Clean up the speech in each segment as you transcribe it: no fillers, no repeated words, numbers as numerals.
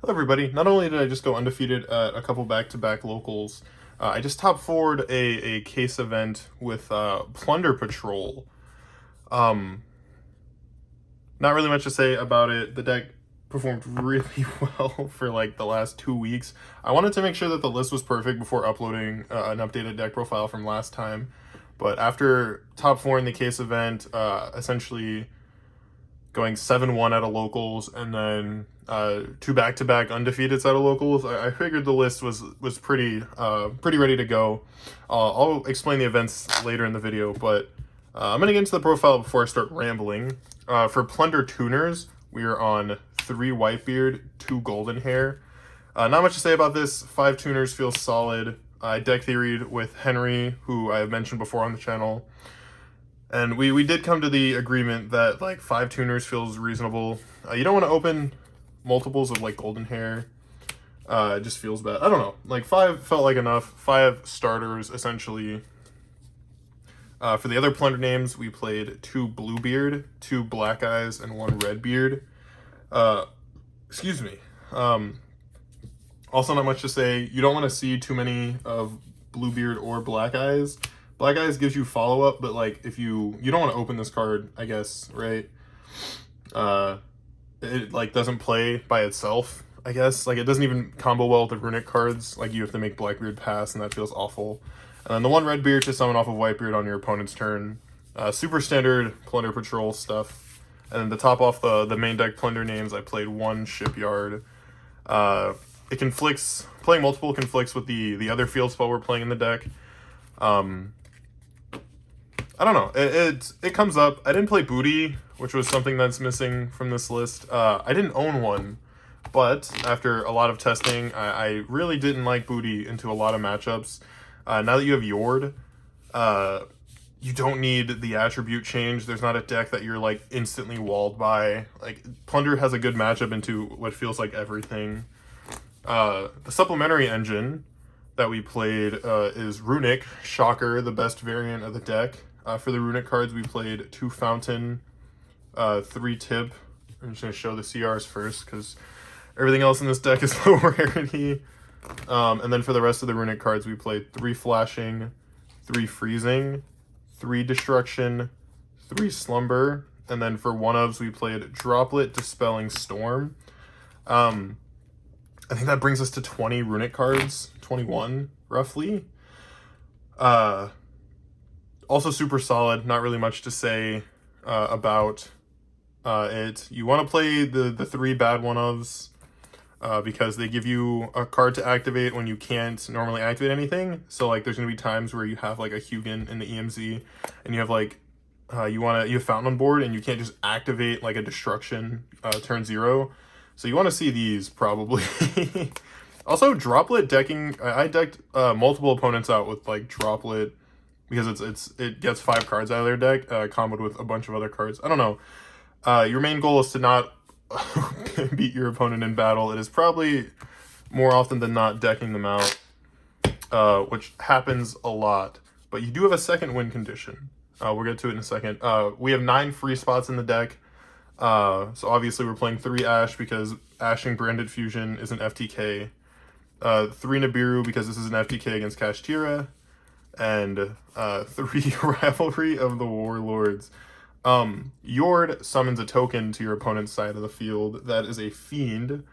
Hello everybody. Not only did I just go undefeated at a couple back-to-back locals, I just top forward a case event with Plunder Patrol. Um, Not really much to say about it. The deck performed really well for like the last 2 weeks. I wanted to make sure that the list was perfect before uploading an updated deck profile from last time. But after top four in the case event, essentially going 7-1 out of locals, and then two back-to-back undefeateds out of locals, I figured the list was pretty ready to go. I'll explain the events later in the video, but I'm gonna get into the profile before I start rambling. For Plunder Tuners, we are on 3 Whitebeard, 2 Golden Hair. Not much to say about this. 5 tuners feels solid. I deck theoried with Henry, who I have mentioned before on the channel. And we did come to the agreement that like 5 tuners feels reasonable. You don't want to open multiples of like Golden Hair. It just feels bad. I don't know. Like 5 felt like enough. 5 starters essentially. For the other Plunder names, we played 2 Bluebeard, 2 Black Eyes, and 1 Redbeard. Excuse me. Also, not much to say. You don't want to see too many of Bluebeard or Black Eyes. Black Eyes gives you follow-up, but like if you don't want to open this card, I guess, right? It like doesn't play by itself, I guess. Like it doesn't even combo well with the Runick cards. Like you have to make Blackbeard pass, and that feels awful. And then the 1 Redbeard to summon off of Whitebeard on your opponent's turn. Super standard Plunder Patrol stuff. And then to top off the main deck Plunder names, I played 1 Shipyard. It conflicts, playing multiple conflicts with the other field spell we're playing in the deck. I don't know. It comes up. I didn't play Booty, which was something that's missing from this list. I didn't own one, but after a lot of testing, I really didn't like Booty into a lot of matchups. Now that you have Yord, you don't need the attribute change. There's not a deck that you're like instantly walled by. Like Plunder has a good matchup into what feels like everything. The supplementary engine that we played is Runick. Shocker, the best variant of the deck. For the Runick cards, we played 2 Fountain, 3 Tip. I'm just going to show the CRs first because everything else in this deck is low rarity. And then for the rest of the Runick cards, we played 3 Flashing, 3 Freezing, 3 Destruction, 3 Slumber, and then for one-ofs, we played Droplet, Dispelling Storm. I think that brings us to 20 Runick cards, 21, roughly. Also super solid, not really much to say about it. You want to play the 3 bad one-ofs because they give you a card to activate when you can't normally activate anything. So like there's going to be times where you have like a Hugin in the EMZ and you have like you have Fountain on board and you can't just activate like a Destruction turn 0. So you want to see these probably. Also, Droplet decking. I decked multiple opponents out with like Droplet because it gets 5 cards out of their deck, comboed with a bunch of other cards. I don't know. Your main goal is to not beat your opponent in battle. It is probably more often than not decking them out, which happens a lot. But you do have a second win condition. We'll get to it in a second. We have 9 free spots in the deck. So obviously we're playing 3 Ash because Ashing Branded Fusion is an FTK. 3 Nibiru because this is an FTK against Kashtira. And 3 Rivalry of the Warlords. Yord summons a token to your opponent's side of the field that is a Fiend.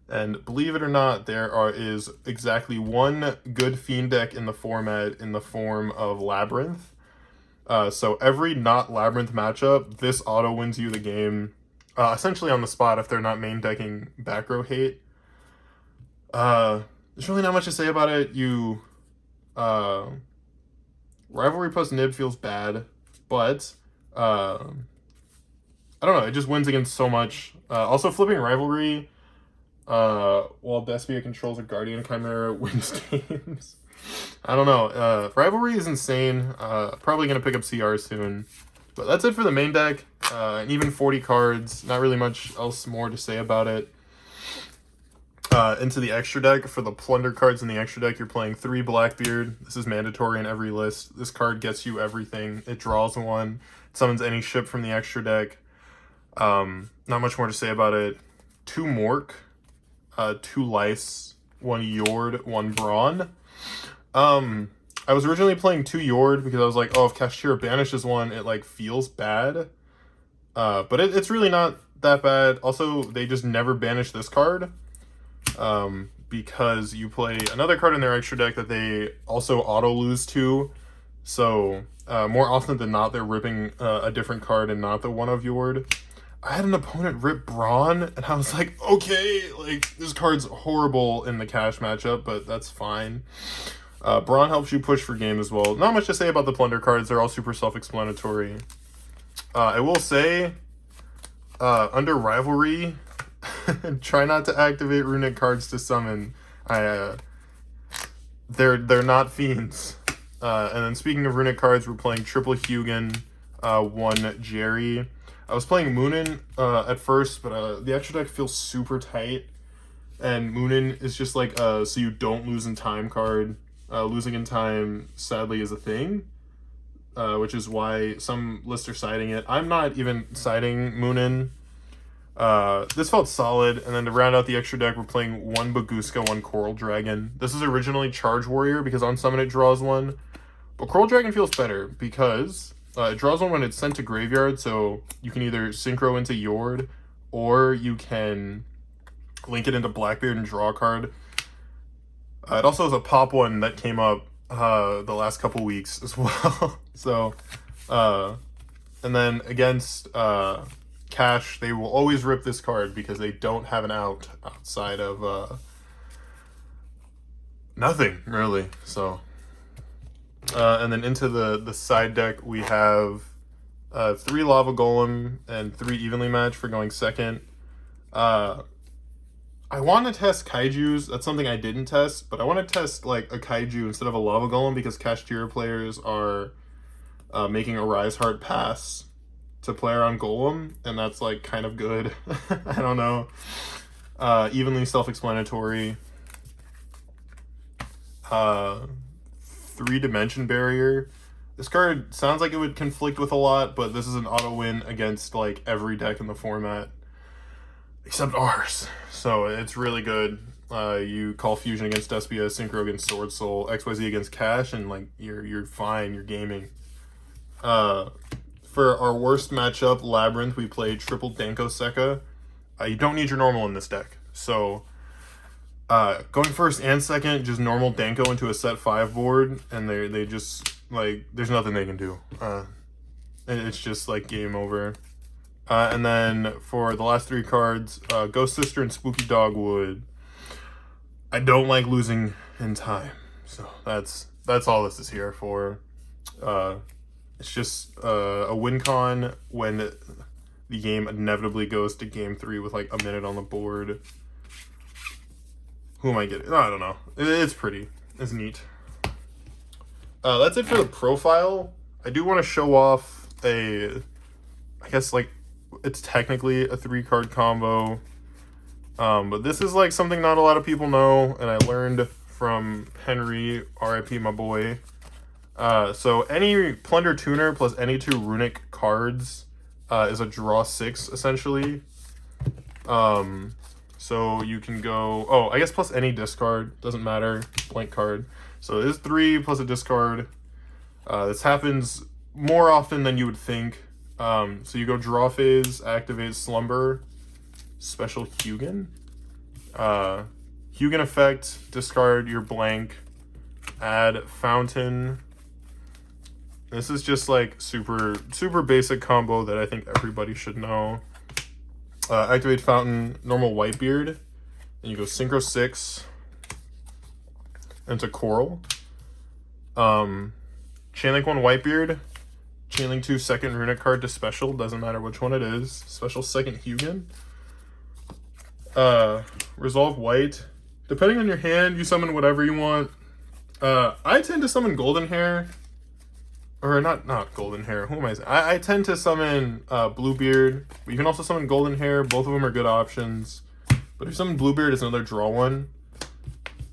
And believe it or not, is exactly 1 good Fiend deck in the format in the form of Labyrinth. So every not Labyrinth matchup, this auto wins you the game, essentially on the spot if they're not main decking back row hate. There's really not much to say about it. Rivalry plus Nib feels bad, but I don't know, it just wins against so much. Also flipping Rivalry while Despia controls a Guardian Chimera wins games. I don't know. Rivalry is insane. Probably going to pick up CR soon. But that's it for the main deck. And even 40 cards. Not really much else more to say about it. Into the extra deck. For the Plunder cards in the extra deck, you're playing 3 Blackbeard. This is mandatory in every list. This card gets you everything. It draws 1. It summons any ship from the extra deck. Not much more to say about it. 2 Mork. 2 Lice, 1 Yord, 1 Brawn. I was originally playing 2 Yord because I was like, oh, if Kashtira banishes one, it like feels bad. But it's really not that bad. Also, they just never banish this card. Because you play another card in their extra deck that they also auto-lose to. So, more often than not, they're ripping a different card and not the one of Yord. I had an opponent rip Brawn, and I was like, okay, like, this card's horrible in the cash matchup, but that's fine. Brawn helps you push for game as well. Not much to say about the Plunder cards. They're all super self-explanatory. I will say, under Rivalry, try not to activate Runick cards to summon. They're not fiends. And then speaking of Runick cards, we're playing triple Hugin, 1 Jerry. I was playing Moonin at first, but the extra deck feels super tight. And Moonin is just like so you don't lose in time card. Losing in time, sadly, is a thing. Which is why some lists are siding it. I'm not even siding Moonin. This felt solid, and then to round out the extra deck, we're playing 1 Baguska, 1 Coral Dragon. This is originally Charge Warrior, because on summon it draws 1. But Coral Dragon feels better, because it draws 1 when it's sent to graveyard, so you can either synchro into Yord, or you can link it into Blackbeard and draw a card. It also has a pop one that came up the last couple weeks as well. So, and then against Cash, they will always rip this card because they don't have an out outside of nothing, really. So, and then into the side deck, we have 3 Lava Golem and 3 Evenly Match for going second. I want to test Kaijus. That's something I didn't test, but I want to test like a Kaiju instead of a Lava Golem because Kashtira players are making a Rise Heart pass to player on Golem, and that's like kind of good. I don't know. Evenly self-explanatory. 3-Dimension Barrier. This card sounds like it would conflict with a lot, but this is an auto win against like every deck in the format except ours. So it's really good. You call Fusion against Despia, Synchro against Sword Soul, XYZ against Cash, and like you're fine, you're gaming. For our worst matchup, Labyrinth, we played triple Danko Sekka. You don't need your normal in this deck. So going first and second, just normal Danko into a set 5 board, and they just like there's nothing they can do. It's just like game over. And then for the last 3 cards, Ghost Sister and Spooky Dogwood. I don't like losing in time, so that's all this is here for. It's just a win con when the game inevitably goes to game 3 with like a minute on the board. Who am I getting? I don't know. It's pretty. It's neat. That's it for the profile. I do want to show off I guess like it's technically a 3-card combo. But this is like something not a lot of people know, and I learned from Henry, RIP my boy. So any Plunder Tuner plus any 2 Runick cards is a draw 6, essentially. So you can go, I guess plus any discard, doesn't matter, blank card. So it is 3 plus a discard. This happens more often than you would think. So you go draw phase, activate Slumber, special Hugin. Hugin effect, discard your blank, add Fountain. This is just like super basic combo that I think everybody should know. Activate Fountain, normal Whitebeard, and you go Synchro 6 into Coral. Chainlink 1 Whitebeard, Chainlink 2 second Runick card to special, doesn't matter which one it is. Special second Hugin. Resolve White. Depending on your hand, you summon whatever you want. I tend to summon Golden Hair. Or not Golden Hair. Who am I saying? I tend to summon Bluebeard. But you can also summon Golden Hair. Both of them are good options. But if you summon Bluebeard, it's another draw 1.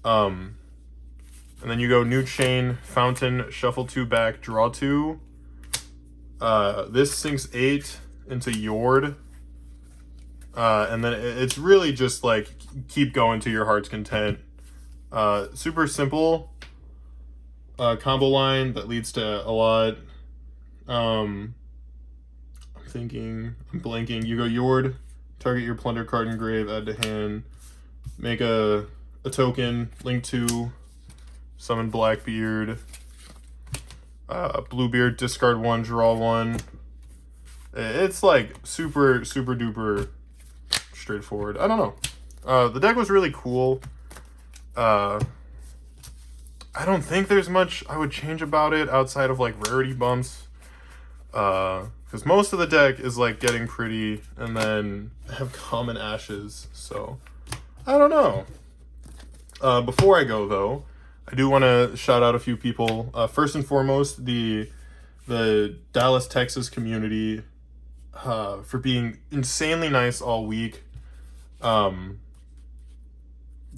And then you go New Chain, Fountain, Shuffle 2 back, draw 2. This sinks 8 into Yord. And then it's really just like keep going to your heart's content. Super simple combo line that leads to a lot. I'm blanking. YuGiOh Yord, target your plunder card in grave, add to hand, make a token, link to, summon Blackbeard, Bluebeard, discard one, draw one. It's like super duper straightforward. I don't know. The deck was really cool. I don't think there's much I would change about it outside of like rarity bumps. Because most of the deck is like getting pretty and then have common ashes. So I don't know. Before I go though, I do want to shout out a few people. First and foremost, the Dallas, Texas community for being insanely nice all week.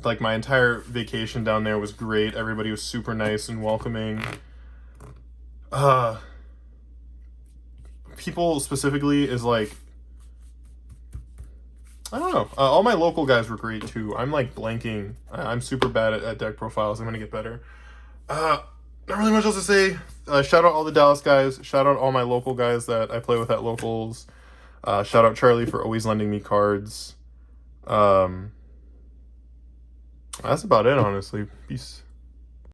Like my entire vacation down there was great. Everybody was super nice and welcoming. People specifically is like, I don't know. All my local guys were great too. I'm like blanking. I'm super bad at deck profiles. I'm gonna get better. Not really much else to say. Shout out all the Dallas guys. Shout out all my local guys that I play with at locals. Shout out Charlie for always lending me cards. That's about it, honestly. Peace.